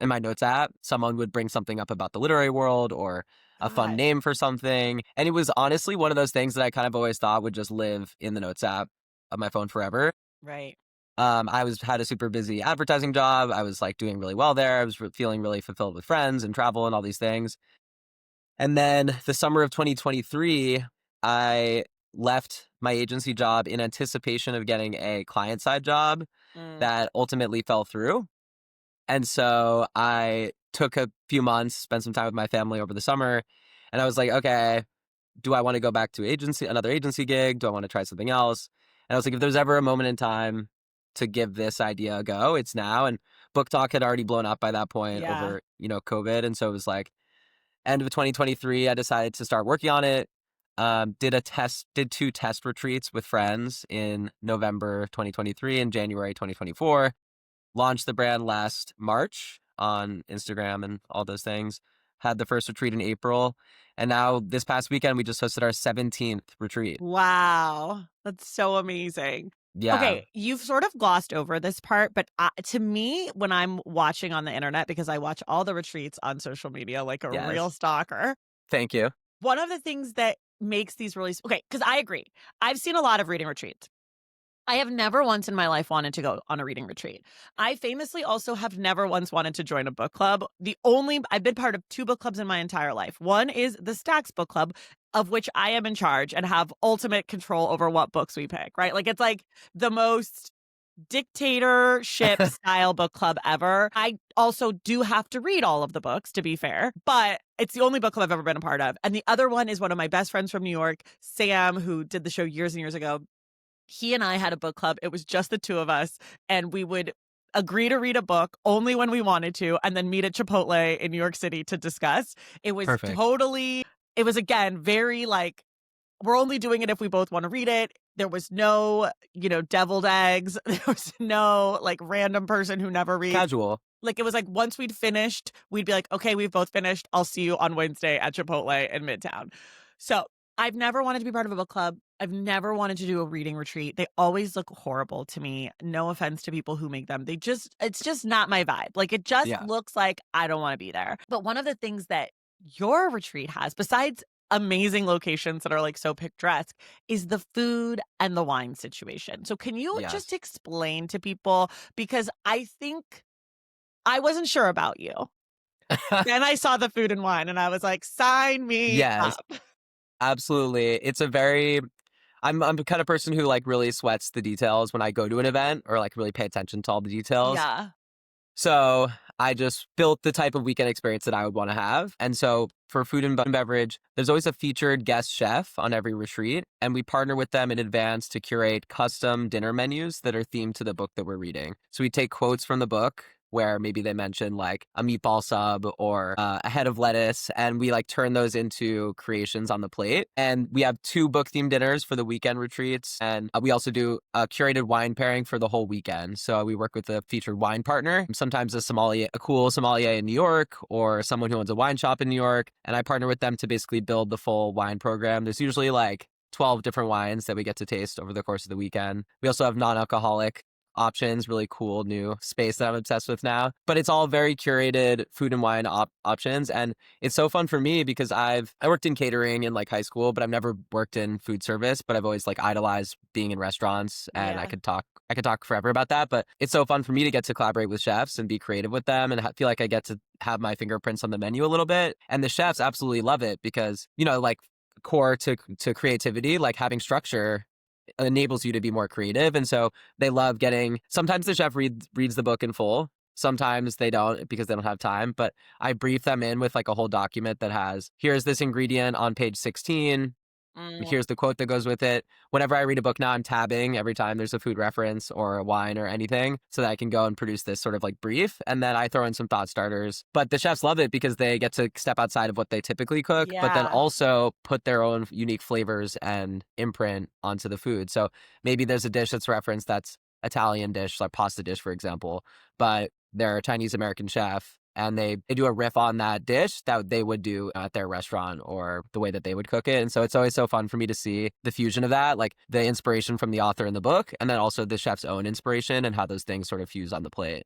in my notes app, someone would bring something up about the literary world or a fun God. name for something. And it was honestly one of those things that I kind of always thought would just live in the notes app of my phone forever. Right. Had a super busy advertising job. I was like doing really well there. I was feeling really fulfilled with friends and travel and all these things. And then the summer of 2023, I left my agency job in anticipation of getting a client side job Mm. that ultimately fell through. And so I took a few months, spent some time with my family over the summer, and I was like, okay, do I want to go back to another agency gig? Do I want to try something else? And I was like, if there's ever a moment in time to give this idea a go, it's now. And Book Talk had already blown up by that point Yeah. over, COVID. And so it was like end of 2023, I decided to start working on it. Did two test retreats with friends in November 2023 and January 2024. Launched the brand last March on Instagram and all those things. Had the first retreat in April. And now this past weekend, we just hosted our 17th retreat. Wow. That's so amazing. Yeah. Okay, you've sort of glossed over this part, but to me, when I'm watching on the internet, because I watch all the retreats on social media like a real Yes. stalker, Thank you. one of the things that makes these really okay, because I agree. I've seen a lot of reading retreats. I have never once in my life wanted to go on a reading retreat. I famously also have never once wanted to join a book club. I've been part of two book clubs in my entire life. One is the Stacks Book Club, of which I am in charge and have ultimate control over what books we pick, right? Like it's like the most dictatorship style book club ever. I also do have to read all of the books, to be fair, but it's the only book club I've ever been a part of. And the other one is one of my best friends from New York, Sam, who did the show years and years ago. He and I had a book club. It was just the two of us, and we would agree to read a book only when we wanted to, and then meet at Chipotle in New York City to discuss. Perfect. It was again very like, we're only doing it if we both want to read it. There was no, deviled eggs. There was no like random person who never reads. Casual. Like it was like once we'd finished, we'd be like, okay, we've both finished. I'll see you on Wednesday at Chipotle in Midtown. So I've never wanted to be part of a book club. I've never wanted to do a reading retreat. They always look horrible to me. No offense to people who make them. It's just not my vibe. Like it just Yeah. looks like I don't want to be there. But one of the things that your retreat has, besides amazing locations that are like so picturesque, is the food and the wine situation. So can you just Yes. explain to people? Because I think I wasn't sure about you. Then I saw the food and wine and I was like, "Sign me Yes. up." Absolutely. I'm the kind of person who like really sweats the details when I go to an event or like really pay attention to all the details. Yeah. So I just built the type of weekend experience that I would want to have. And so for food and beverage, there's always a featured guest chef on every retreat. And we partner with them in advance to curate custom dinner menus that are themed to the book that we're reading. So we take quotes from the book where maybe they mention like a meatball sub or a head of lettuce, and we like turn those into creations on the plate. And we have two book themed dinners for the weekend retreats, and we also do a curated wine pairing for the whole weekend. So we work with a featured wine partner, sometimes a cool sommelier in New York, or someone who owns a wine shop in New York, and I partner with them to basically build the full wine program. There's usually like 12 different wines that we get to taste over the course of the weekend. We also have non-alcoholic options, really cool new space that I'm obsessed with now. But it's all very curated food and wine options. And it's so fun for me because I worked in catering in like high school, but I've never worked in food service, but I've always like idolized being in restaurants, and Yeah. I could talk forever about that, but it's so fun for me to get to collaborate with chefs and be creative with them and feel like I get to have my fingerprints on the menu a little bit. And the chefs absolutely love it because, like core to creativity, like having structure enables you to be more creative. And so they love sometimes the chef reads the book in full. Sometimes they don't because they don't have time, but I brief them in with like a whole document that has, here's this ingredient on page 16. Mm. Here's the quote that goes with it. Whenever I read a book now, I'm tabbing every time there's a food reference or a wine or anything so that I can go and produce this sort of like brief. And then I throw in some thought starters. But the chefs love it because they get to step outside of what they typically cook, but then Yeah. also put their own unique flavors and imprint onto the food. So maybe there's a dish that's referenced that's Italian dish, like pasta dish, for example, but they're a Chinese American chef and they do a riff on that dish that they would do at their restaurant or the way that they would cook it. And so it's always so fun for me to see the fusion of that, like the inspiration from the author in the book, and then also the chef's own inspiration and how those things sort of fuse on the plate.